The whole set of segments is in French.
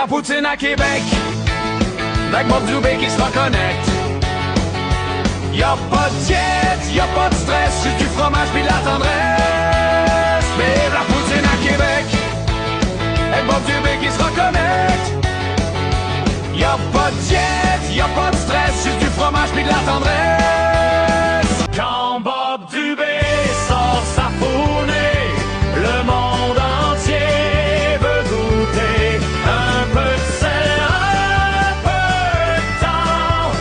la poutine à Québec, avec Bob Dubé qui se reconnecte. Y'a pas de diète, y'a pas de stress, juste du fromage pis de la tendresse. Vive la poutine à Québec, avec Bob Dubé qui se reconnecte. Y'a pas de diète, y'a pas de stress, juste du fromage pis de la tendresse. Quand Bob Dubé sort sa fournée, le monde entier veut goûter un peu de sel, un peu de temps,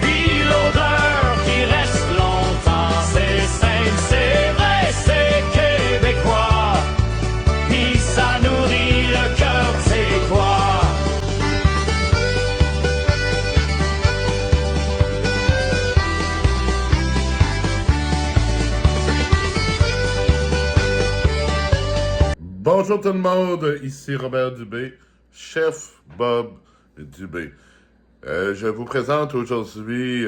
puis l'odeur qui reste longtemps. C'est simple, c'est vrai, c'est québécois, puis ça nourrit le cœur, c'est quoi? Bonjour tout le monde, ici Robert Dubé, chef Bob Dubé. Je vous présente aujourd'hui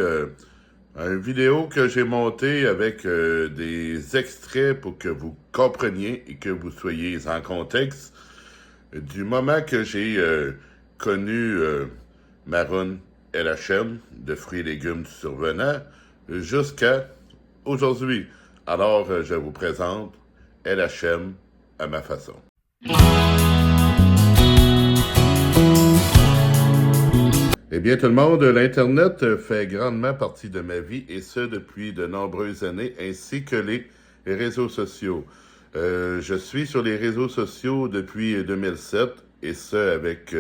une vidéo que j'ai montée avec des extraits pour que vous compreniez et que vous soyez en contexte du moment que j'ai connu Maroon LHM de fruits et légumes du survenant jusqu'à aujourd'hui. Alors, je vous présente LHM à ma façon. Eh bien, tout le monde, l'Internet fait grandement partie de ma vie, et ce, depuis de nombreuses années, ainsi que les réseaux sociaux. Je suis sur les réseaux sociaux depuis 2007, et ce, avec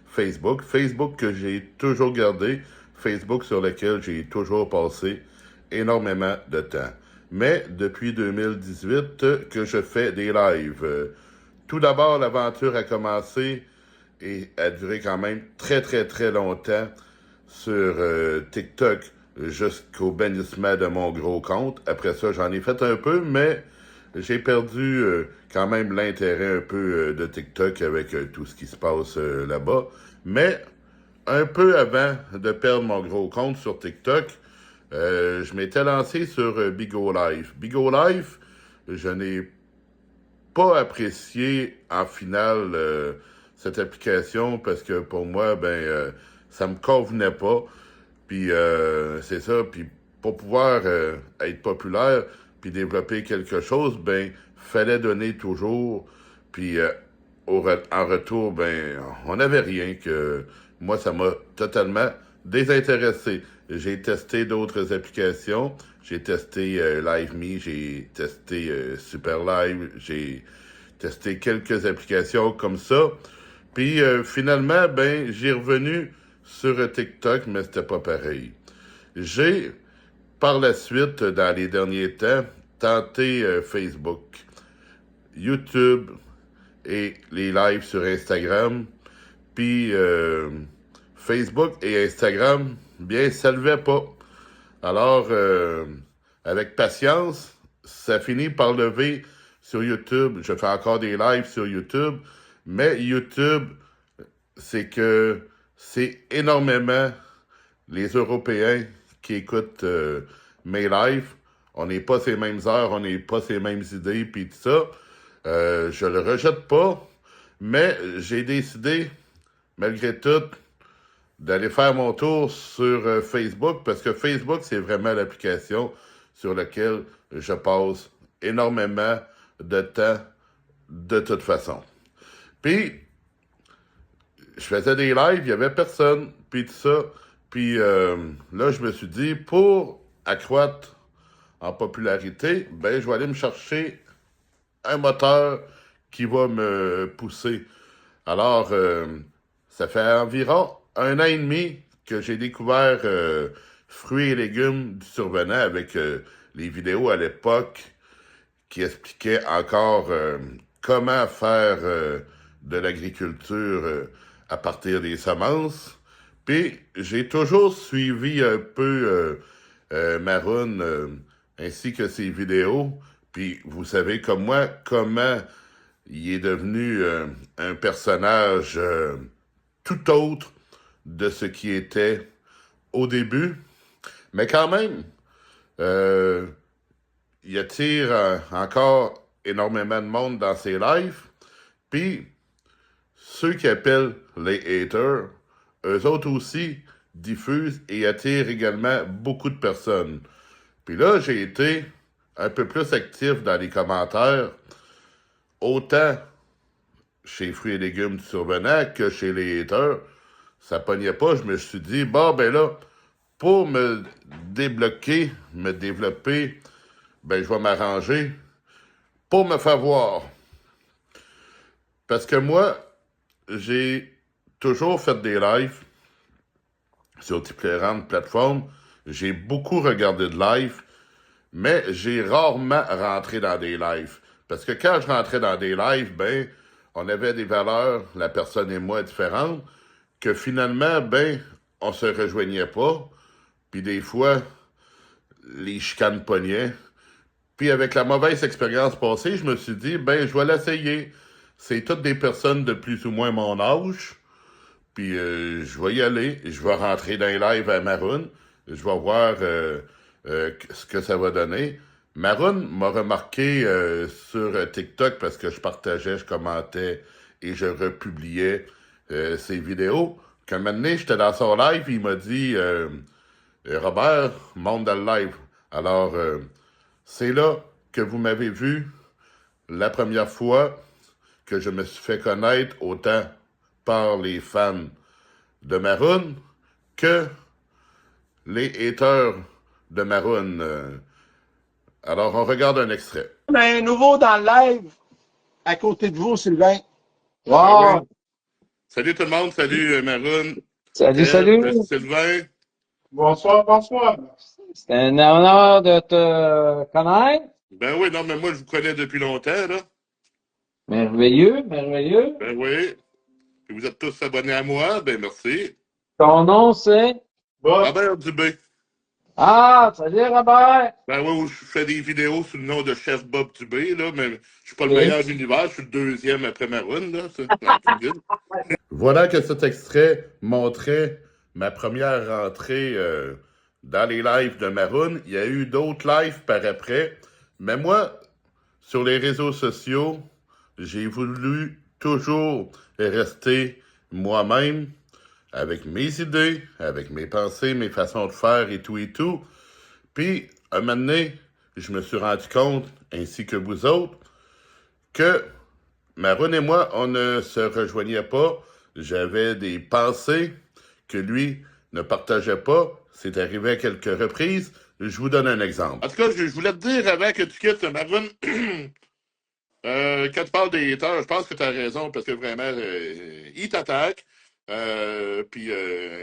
Facebook. Facebook que j'ai toujours gardé, Facebook sur lequel j'ai toujours passé énormément de temps. Mais depuis 2018 que je fais des lives. Tout d'abord, l'aventure a commencé et a duré quand même très longtemps sur TikTok jusqu'au bannissement de mon gros compte. Après ça, j'en ai fait un peu, mais j'ai perdu quand même l'intérêt un peu de TikTok avec tout ce qui se passe là-bas. Mais un peu avant de perdre mon gros compte sur TikTok, je m'étais lancé sur Bigo Live. Bigo Live, je n'ai pas apprécié en finale cette application parce que pour moi, ça me convenait pas. Puis c'est ça. Puis pour pouvoir être populaire puis développer quelque chose, fallait donner toujours. Puis en retour, on n'avait rien que moi, ça m'a totalement désintéressé. J'ai testé d'autres applications. J'ai testé LiveMe, j'ai testé Super Live, j'ai testé quelques applications comme ça. Puis finalement, j'ai revenu sur TikTok, mais c'était pas pareil. J'ai, par la suite, dans les derniers temps, tenté Facebook, YouTube et les lives sur Instagram. Puis Facebook et Instagram, ça levait pas. Alors, avec patience, ça finit par lever sur YouTube. Je fais encore des lives sur YouTube, mais YouTube, c'est énormément les Européens qui écoutent mes lives. On n'est pas ces mêmes heures, on n'est pas ces mêmes idées, puis tout ça. Je le rejette pas, mais j'ai décidé, malgré tout, d'aller faire mon tour sur Facebook, parce que Facebook, c'est vraiment l'application sur laquelle je passe énormément de temps de toute façon. Puis, je faisais des lives, il n'y avait personne, puis tout ça. Puis là, je me suis dit, pour accroître en popularité, je vais aller me chercher un moteur qui va me pousser. Alors, ça fait environ 1 an et demi que j'ai découvert fruits et légumes du survenant avec les vidéos à l'époque qui expliquaient encore comment faire de l'agriculture à partir des semences. Puis j'ai toujours suivi un peu Maroon ainsi que ses vidéos. Puis vous savez comme moi comment il est devenu un personnage tout autre de ce qui était au début. Mais quand même, il attire encore énormément de monde dans ses lives. Puis, ceux qui appellent les haters, eux autres aussi diffusent et attirent également beaucoup de personnes. Puis là, j'ai été un peu plus actif dans les commentaires, autant chez Fruits et légumes du Survenant que chez les haters. Ça pognait pas, je me suis dit, bon, ben là, pour me débloquer, me développer, ben je vais m'arranger pour me faire voir. Parce que moi, j'ai toujours fait des lives sur différentes plateformes. J'ai beaucoup regardé de lives, mais j'ai rarement rentré dans des lives. Parce que quand je rentrais dans des lives, ben, on avait des valeurs, la personne et moi, différentes, que finalement, ben, on se rejoignait pas. Puis des fois, les chicanes pognaient. Puis avec la mauvaise expérience passée, je me suis dit, ben, je vais l'essayer. C'est toutes des personnes de plus ou moins mon âge. Puis je vais y aller. Je vais rentrer dans les lives à Maroon. Je vais voir ce que ça va donner. Maroon m'a remarqué sur TikTok parce que je partageais, je commentais et je republiais ses vidéos. Qu'un moment donné, j'étais dans son live, il m'a dit Robert, monte dans le live. Alors, c'est là que vous m'avez vu la première fois que je me suis fait connaître autant par les fans de Maroon que les haters de Maroon. Alors, on regarde un extrait. On a un nouveau dans le live à côté de vous, Sylvain. Ah Wow! oui. Salut tout le monde, salut Maroon. Salut, salut. Sylvain. Bonsoir, bonsoir. C'est un honneur de te connaître. Ben oui, non, mais moi, je vous connais depuis longtemps, là. Merveilleux, merveilleux. Ben oui. Puis vous êtes tous abonnés à moi, ben merci. Ton nom, c'est? Robert Dubé. Ah, salut, Robert. Ben oui, je fais des vidéos sous le nom de Chef Bob Dubé, là, mais je suis pas le Oui. meilleur de l'univers, je suis le deuxième après Maroon, là. Voilà que cet extrait montrait ma première rentrée dans les lives de Maroon. Il y a eu d'autres lives par après, mais moi, sur les réseaux sociaux, j'ai voulu toujours rester moi-même, avec mes idées, avec mes pensées, mes façons de faire et tout et tout. Puis, un moment donné, je me suis rendu compte, ainsi que vous autres, que Maroon et moi, on ne se rejoignait pas. J'avais des pensées que lui ne partageait pas. C'est arrivé à quelques reprises. Je vous donne un exemple. En tout cas, je voulais te dire avant que tu quittes, Maroon, quand tu parles des haters, je pense que tu as raison, parce que vraiment, ils t'attaquent. Puis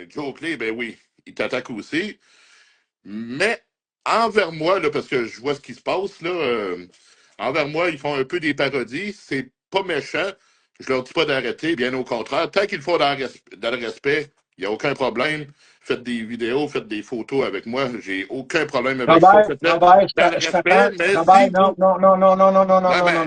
Joe Clay, ben oui, il t'attaque aussi. Mais envers moi, là, parce que je vois ce qui se passe, là, envers moi, ils font un peu des parodies. C'est pas méchant. Je leur dis pas d'arrêter, bien au contraire. Tant qu'ils le font dans le respect, il n'y a aucun problème. Faites des vidéos, faites des photos avec moi. J'ai aucun problème avec ça. Robert, je t'attends. Robert, non.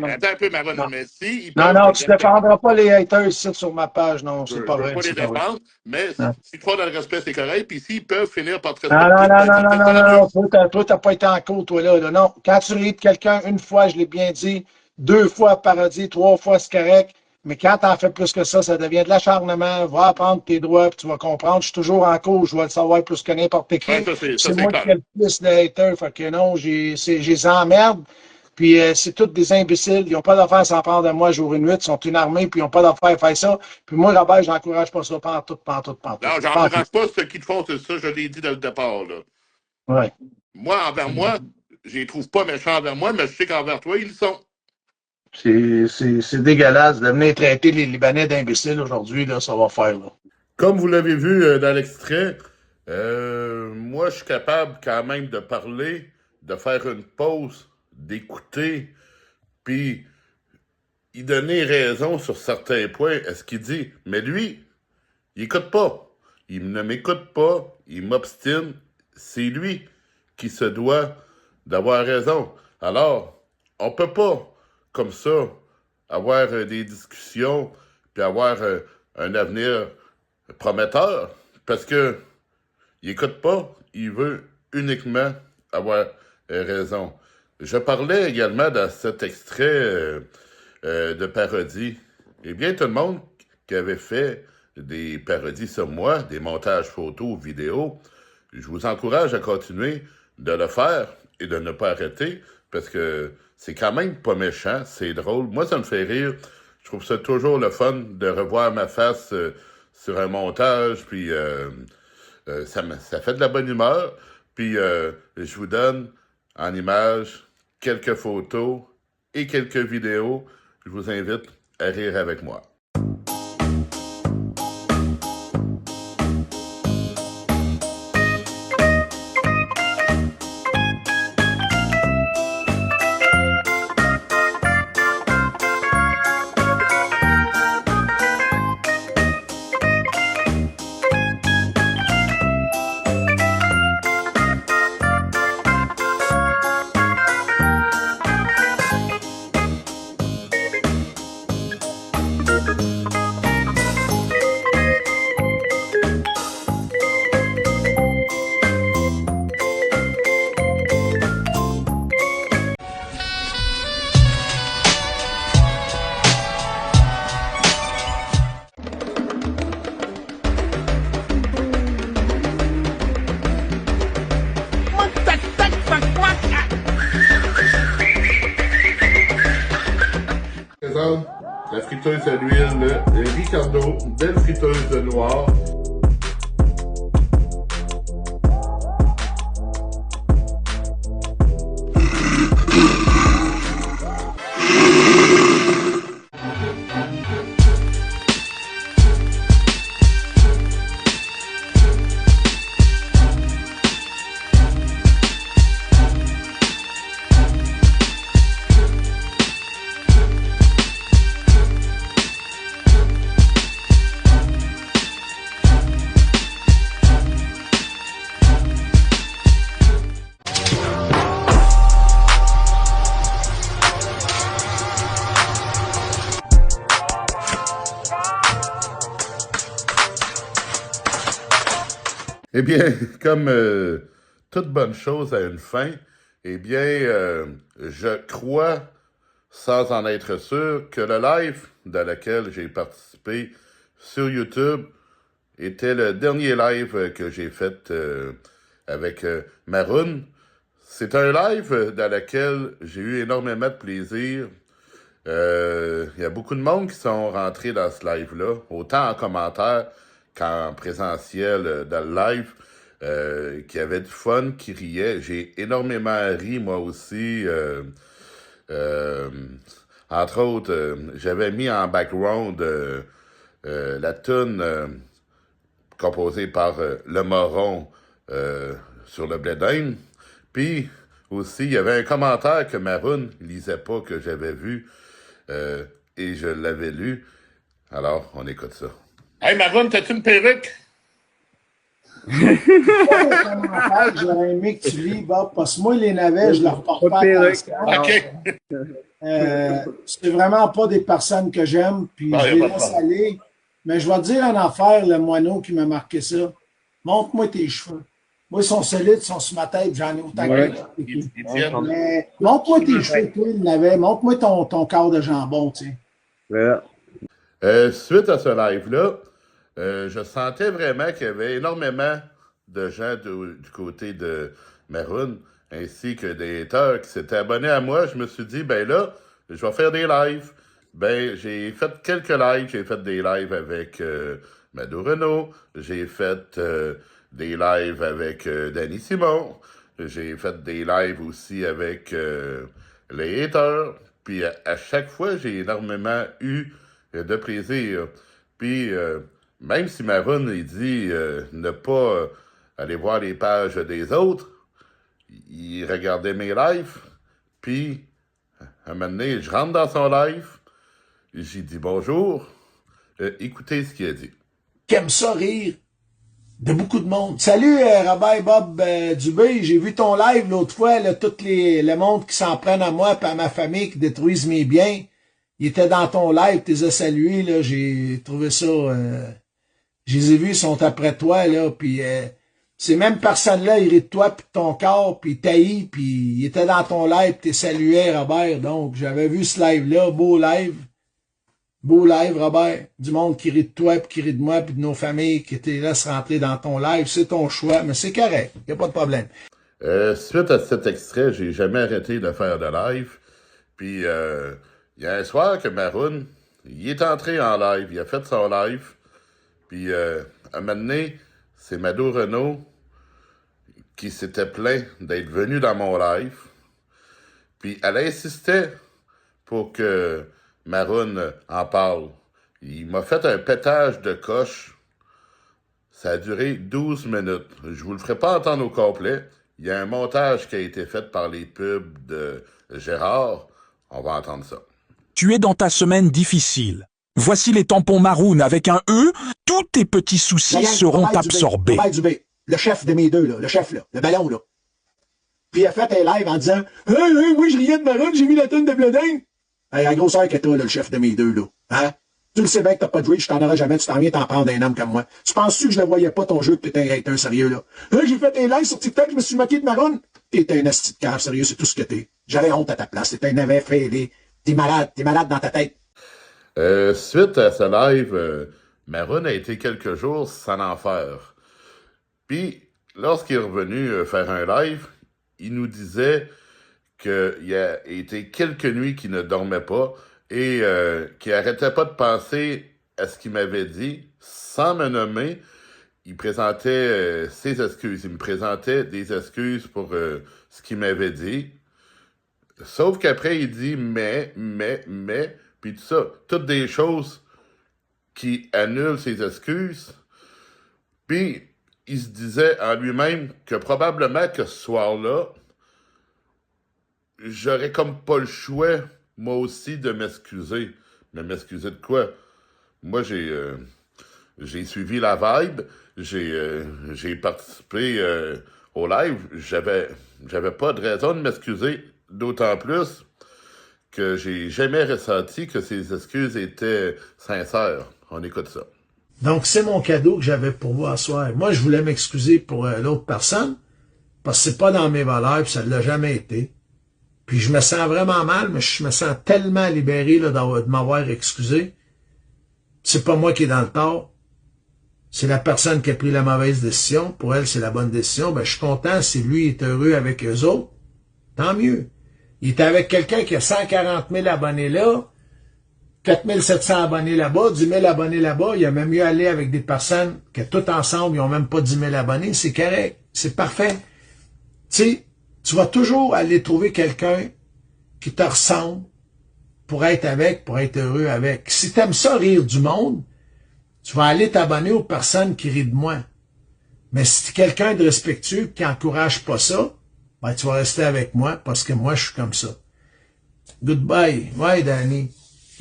Attends un peu, Maron, Non. mais si ils Non, peuvent tu ne défendras pas les haters ici sur ma page. Non, je c'est ne pas veux vrai. pas les C'est pas vrai. défendre, mais Non. s'ils font dans le respect, c'est correct. Puis s'ils peuvent finir par te Non, respecter, non. Toi, t'as pas été en cours, toi, là. Non. Quand tu ris de quelqu'un une fois, je l'ai bien dit, 2 fois parodie, 3 fois, c'est correct. Mais quand t'en fais plus que ça devient de l'acharnement. Va apprendre tes droits, puis tu vas comprendre. Je suis toujours en cours, je vais le savoir plus que n'importe qui. Ouais, ça, c'est moi clair. qui ai le plus de haters, fait que non, j'ai les emmerde. Puis c'est tous des imbéciles. Ils n'ont pas d'affaires à s'en prendre de moi jour et nuit. Ils sont une armée, puis ils n'ont pas d'affaires à faire ça. Puis moi, Robert, je n'encourage pas ça. Pantoute. Non, j'encourage pas ceux qui te font, c'est ça, je l'ai dit dès le départ, là. Ouais. Moi, envers moi, je les trouve pas méchants envers moi, mais je sais qu'envers toi, ils le sont. C'est dégueulasse de venir traiter les Libanais d'imbéciles aujourd'hui, là, ça va faire, là. Comme vous l'avez vu dans l'extrait, moi, je suis capable quand même de parler, de faire une pause, d'écouter, puis y donner raison sur certains points à ce qu'il dit. Mais lui, il écoute pas. Il ne m'écoute pas, il m'obstine. C'est lui qui se doit d'avoir raison. Alors, on peut pas, comme ça, avoir des discussions puis avoir un avenir prometteur parce que il écoute pas, il veut uniquement avoir raison. Je parlais également dans cet extrait de parodie. Eh bien, tout le monde qui avaient fait des parodies sur moi, des montages photos, vidéos. Je vous encourage à continuer de le faire et de ne pas arrêter parce que c'est quand même pas méchant, c'est drôle. Moi, ça me fait rire. Je trouve ça toujours le fun de revoir ma face sur un montage, puis ça fait de la bonne humeur. Puis je vous donne en images quelques photos et quelques vidéos. Je vous invite à rire avec moi. Présente la friteuse à l'huile Ricardo, belle friteuse de noir. Eh bien, comme toute bonne chose a une fin, eh bien, je crois, sans en être sûr, que le live dans lequel j'ai participé sur YouTube était le dernier live que j'ai fait avec Maroon. C'est un live dans lequel j'ai eu énormément de plaisir. Il y a beaucoup de monde qui sont rentrés dans ce live-là, autant en commentaire qu'en présentiel dans le live, qui avait du fun, qui riait. J'ai énormément ri, moi aussi. Entre autres, j'avais mis en background la tune composée par Le Moron sur le blé d'Inde. Puis aussi, il y avait un commentaire que Maroon lisait pas, que j'avais vu, et je l'avais lu. Alors, on écoute ça. Hey Maroon, t'as-tu une perruque? J'aurais aimé que tu lis, Bob, parce que moi, les navets, je leur porte pas attention. OK. C'est vraiment pas des personnes que j'aime, puis je les laisse aller. Mais je vais te dire une affaire, le moineau qui m'a marqué ça. Montre-moi tes cheveux. Moi, ils sont solides, ils sont sur ma tête, j'en ai autant que mais montre-moi tes cheveux, toi, le navet. Montre-moi ton corps de jambon, tu sais. Suite à ce live-là, je sentais vraiment qu'il y avait énormément de gens du côté de Maroon, ainsi que des haters qui s'étaient abonnés à moi. Je me suis dit, ben là, je vais faire des lives. Ben, j'ai fait quelques lives. J'ai fait des lives avec Mado Renault. J'ai fait des lives avec Danny Simon. J'ai fait des lives aussi avec les haters. Puis à chaque fois, j'ai énormément eu de plaisir. Puis même si Maroon, il dit ne pas aller voir les pages des autres, il regardait mes lives, puis à un moment donné, je rentre dans son live, j'ai dit bonjour, écoutez ce qu'il a dit. Qu'aime ça rire de beaucoup de monde. Salut Robert Bob Dubé, j'ai vu ton live l'autre fois, là, tout le monde qui s'en prennent à moi et à ma famille, qui détruisent mes biens. Il était dans ton live, tu les as salués, là, j'ai trouvé ça... je les ai vus, ils sont après toi, là, puis ces mêmes personnes-là, ils rient de toi, puis de ton corps, puis ils taillent, puis ils étaient dans ton live, puis tu saluais, Robert. Donc, j'avais vu ce live-là, beau live. Beau live, Robert. Du monde qui rit de toi, puis qui rit de moi, puis de nos familles qui te laissent rentrer dans ton live. C'est ton choix, mais c'est correct. Il n'y a pas de problème. Suite à cet extrait, j'ai jamais arrêté de faire de live. Puis, il y a un soir que Maroon, il est entré en live. Il a fait son live. Puis, à un moment donné, c'est Mado Renaud qui s'était plaint d'être venu dans mon live. Puis, elle insistait pour que Maroon en parle. Il m'a fait un pétage de coche. Ça a duré 12 minutes. Je vous le ferai pas entendre au complet. Il y a un montage qui a été fait par les pubs de Gérard. On va entendre ça. Tu es dans ta semaine difficile. Voici les tampons Maroon avec un E. Tous tes petits soucis seront absorbés. Robert Dubé, le chef de mes deux, là, le chef, là, le ballon, là. Puis il a fait un live en disant « Hey, moi je riais de Maroon, j'ai mis la tonne de Blodin. » Hey, la grosseur que toi, là, le chef de mes deux, là. Hein? Tu le sais bien que t'as pas de reach, je t'en auras jamais, tu t'en viens t'en prendre un homme comme moi. Tu penses-tu que je ne voyais pas ton jeu, que t'étais un hater sérieux, là? Hey, j'ai fait un live sur TikTok, je me suis moqué de Maroon. T'es un asti de cave, sérieux, c'est tout ce que t'es. J'avais honte à ta place, t'es un navet fêlé. T'es malade dans ta tête. Suite à ce live, Maroon a été quelques jours sans enfer. Puis, lorsqu'il est revenu faire un live, il nous disait qu'il a été quelques nuits qu'il ne dormait pas et qu'il n'arrêtait pas de penser à ce qu'il m'avait dit, sans me nommer. Il présentait ses excuses. Il me présentait des excuses pour ce qu'il m'avait dit. Sauf qu'après, il dit mais, puis tout ça. Toutes des choses qui annulent ses excuses. Puis, il se disait en lui-même que probablement que ce soir-là, j'aurais comme pas le choix, moi aussi, de m'excuser. Mais m'excuser de quoi? Moi, j'ai suivi la vibe, j'ai participé au live. J'avais pas de raison de m'excuser, d'autant plus que j'ai jamais ressenti que ces excuses étaient sincères. On écoute ça. Donc, c'est mon cadeau que j'avais pour vous à soir. Moi, je voulais m'excuser pour l'autre personne, parce que c'est pas dans mes valeurs, puis ça ne l'a jamais été. Puis je me sens vraiment mal, mais je me sens tellement libéré là, de m'avoir excusé. C'est pas moi qui est dans le tort. C'est la personne qui a pris la mauvaise décision. Pour elle, c'est la bonne décision. Ben, je suis content si lui est heureux avec eux autres. Tant mieux. Il était avec quelqu'un qui a 140 000 abonnés là, 4 700 abonnés là-bas, 10 000 abonnés là-bas. Il a même mieux aller avec des personnes que tout ensemble, ils ont même pas 10 000 abonnés. C'est correct. C'est parfait. Tu sais, tu vas toujours aller trouver quelqu'un qui te ressemble pour être avec, pour être heureux avec. Si tu aimes ça rire du monde, tu vas aller t'abonner aux personnes qui rient de moi. Mais si tu es quelqu'un de respectueux qui encourage pas ça, ben tu vas rester avec moi parce que moi je suis comme ça. Goodbye. Ouais, Danny.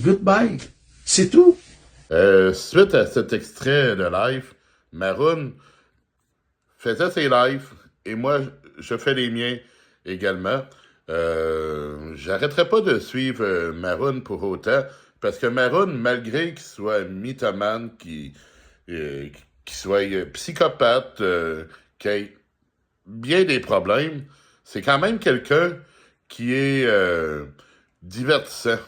Goodbye. C'est tout. Suite à cet extrait de live, Maroon faisait ses lives et moi je fais les miens également. J'arrêterai pas de suivre Maroon pour autant, parce que Maroon, malgré qu'il soit mythomane, qu'il soit psychopathe, qu'il ait bien des problèmes, c'est quand même quelqu'un qui est divertissant,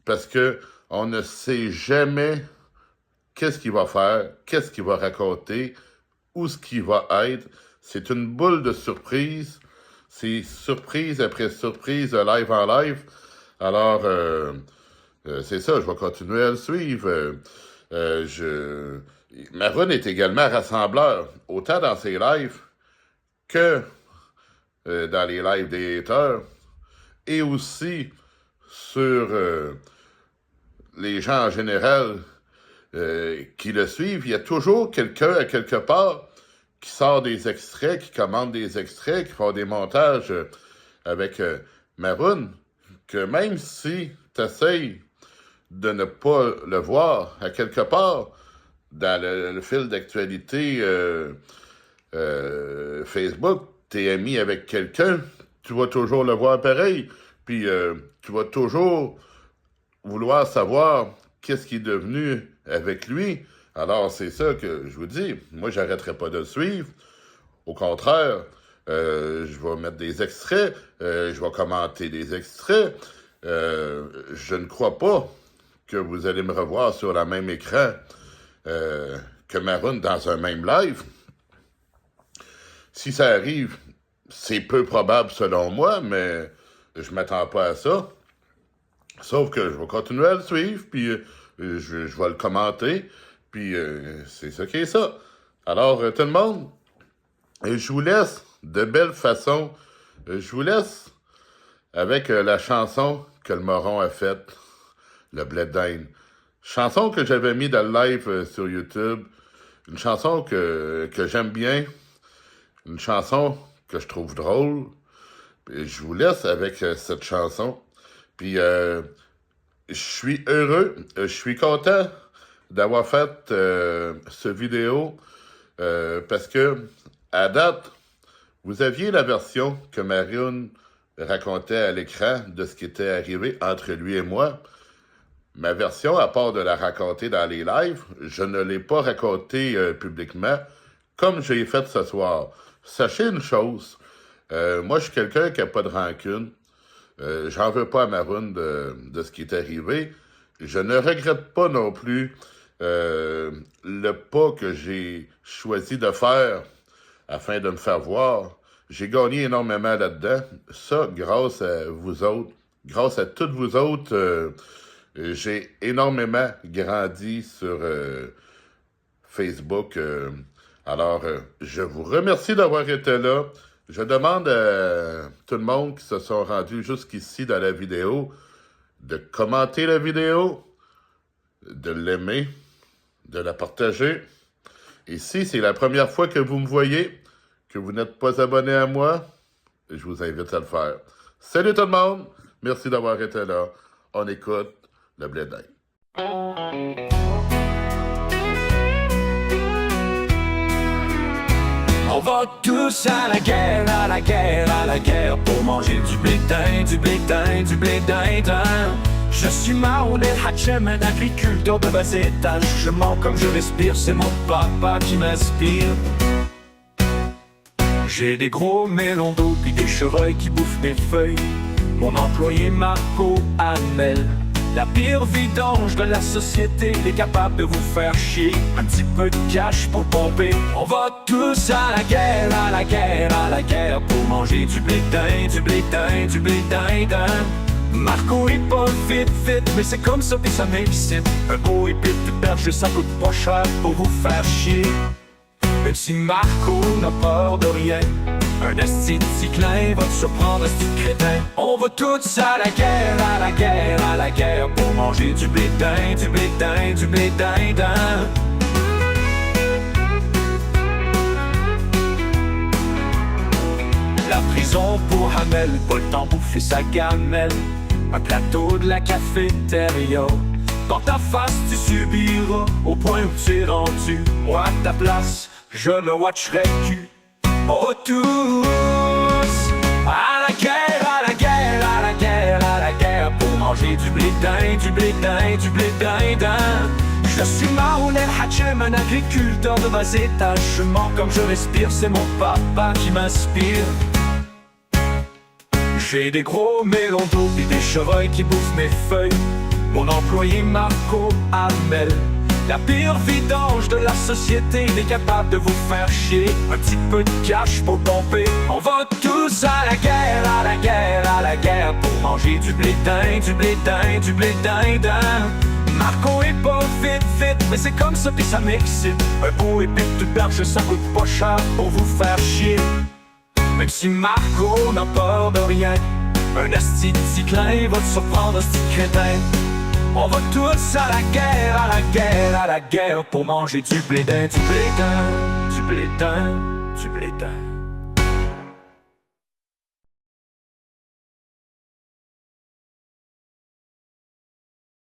parce que on ne sait jamais qu'est-ce qu'il va faire, qu'est-ce qu'il va raconter, où ce qu'il va être. C'est une boule de surprise. C'est surprise après surprise, de live en live. Alors, c'est ça, je vais continuer à le suivre. Maroon est également rassembleur, autant dans ses lives que dans les lives des haters, et aussi sur les gens en général qui le suivent. Il y a toujours quelqu'un à quelque part qui sort des extraits, qui commande des extraits, qui font des montages avec Maroon, que même si tu essayes de ne pas le voir, à quelque part, dans le fil d'actualité Facebook, tu es ami avec quelqu'un, tu vas toujours le voir pareil, puis tu vas toujours vouloir savoir qu'est-ce qui est devenu avec lui. Alors, c'est ça que je vous dis. Moi, j'arrêterai pas de le suivre. Au contraire, je vais mettre des extraits, je vais commenter des extraits. Je ne crois pas que vous allez me revoir sur le même écran que Maroon dans un même live. Si ça arrive, c'est peu probable selon moi, mais je m'attends pas à ça. Sauf que je vais continuer à le suivre, puis je vais le commenter, puis c'est ça qui est ça. Alors, tout le monde, je vous laisse de belle façon. Je vous laisse avec la chanson que le Moron a faite, le Blé d'Inde. Chanson que j'avais mis dans le live sur YouTube. Une chanson que j'aime bien. Une chanson que je trouve drôle. Et je vous laisse avec cette chanson. Puis, je suis heureux, je suis content d'avoir fait ce vidéo parce que, à date, vous aviez la version que Maroon racontait à l'écran de ce qui était arrivé entre lui et moi. Ma version, à part de la raconter dans les lives, je ne l'ai pas racontée publiquement comme j'ai fait ce soir. Sachez une chose, moi je suis quelqu'un qui n'a pas de rancune. J'en veux pas à Maroon de ce qui est arrivé. Je ne regrette pas non plus le pas que j'ai choisi de faire afin de me faire voir. J'ai gagné énormément là-dedans. Ça, grâce à vous autres, grâce à toutes vous autres, j'ai énormément grandi sur Facebook. Alors, je vous remercie d'avoir été là. Je demande à tout le monde qui se sont rendus jusqu'ici dans la vidéo de commenter la vidéo, de l'aimer, de la partager. Et si c'est la première fois que vous me voyez, que vous n'êtes pas abonné à moi, je vous invite à le faire. Salut tout le monde! Merci d'avoir été là. On écoute le Blé d'Inde. On va tous à la guerre, à la guerre, à la guerre pour manger du blé d'Inde, du blé d'Inde, du blé d'Inde. Je suis Maroun El-Hachem, un agriculteur de bas étage. Je mens comme je respire, c'est mon papa qui m'inspire. J'ai des gros mélons d'eau puis des chevreuils qui bouffent mes feuilles. Mon employé Marco Hamel, la pire vidange de la société, il est capable de vous faire chier. Un petit peu de cash pour pomper. On va tous à la guerre, à la guerre, à la guerre pour manger du blé d'Inde, du blé d'Inde, du blé d'Inde. Marco est pas vite, mais c'est comme ça pis ça m'excite. Un beau épée de berge, ça coûte pas cher pour vous faire chier. Même si Marco n'a peur de rien, un esti de cyclin va te surprendre, esti de crétin. On va tous à la guerre, à la guerre, à la guerre pour manger du blé d'Inde, du blé d'Inde, du blé d'Inde. La prison pour Hamel, pas le temps bouffer sa gamelle. Un plateau de la cafétéria. Dans ta face tu subiras, au point où tu es rendu. Moi à ta place, je le watcherai cul. Oh tous à la guerre, à la guerre, à la guerre, à la guerre pour manger du blé d'Inde, du blé d'Inde, du blé d'Inde. Je suis Maroun El-Hachem, un agriculteur de bas étage. Je mens comme je respire, c'est mon papa qui m'inspire. J'ai des gros mélons d'eau et des chevreuils qui bouffent mes feuilles. Mon employé Marco Hamel, la pire vidange de la société, il est capable de vous faire chier. Un petit peu de cash pour pomper. On va tous à la guerre, à la guerre, à la guerre pour manger du blé d'Inde, du blé d'Inde, du blé d'Inde. Marco est pas vite, mais c'est comme ça pis ça m'excite. Un beau épée de berge, ça coûte pas cher pour vous faire chier. Même si Marco n'a peur de rien, un asti de cyclin va te surprendre, asti de crétin. On va tous à la guerre, à la guerre, à la guerre pour manger du blé d'Inde, du blé d'Inde, du blé d'Inde, du blé d'Inde.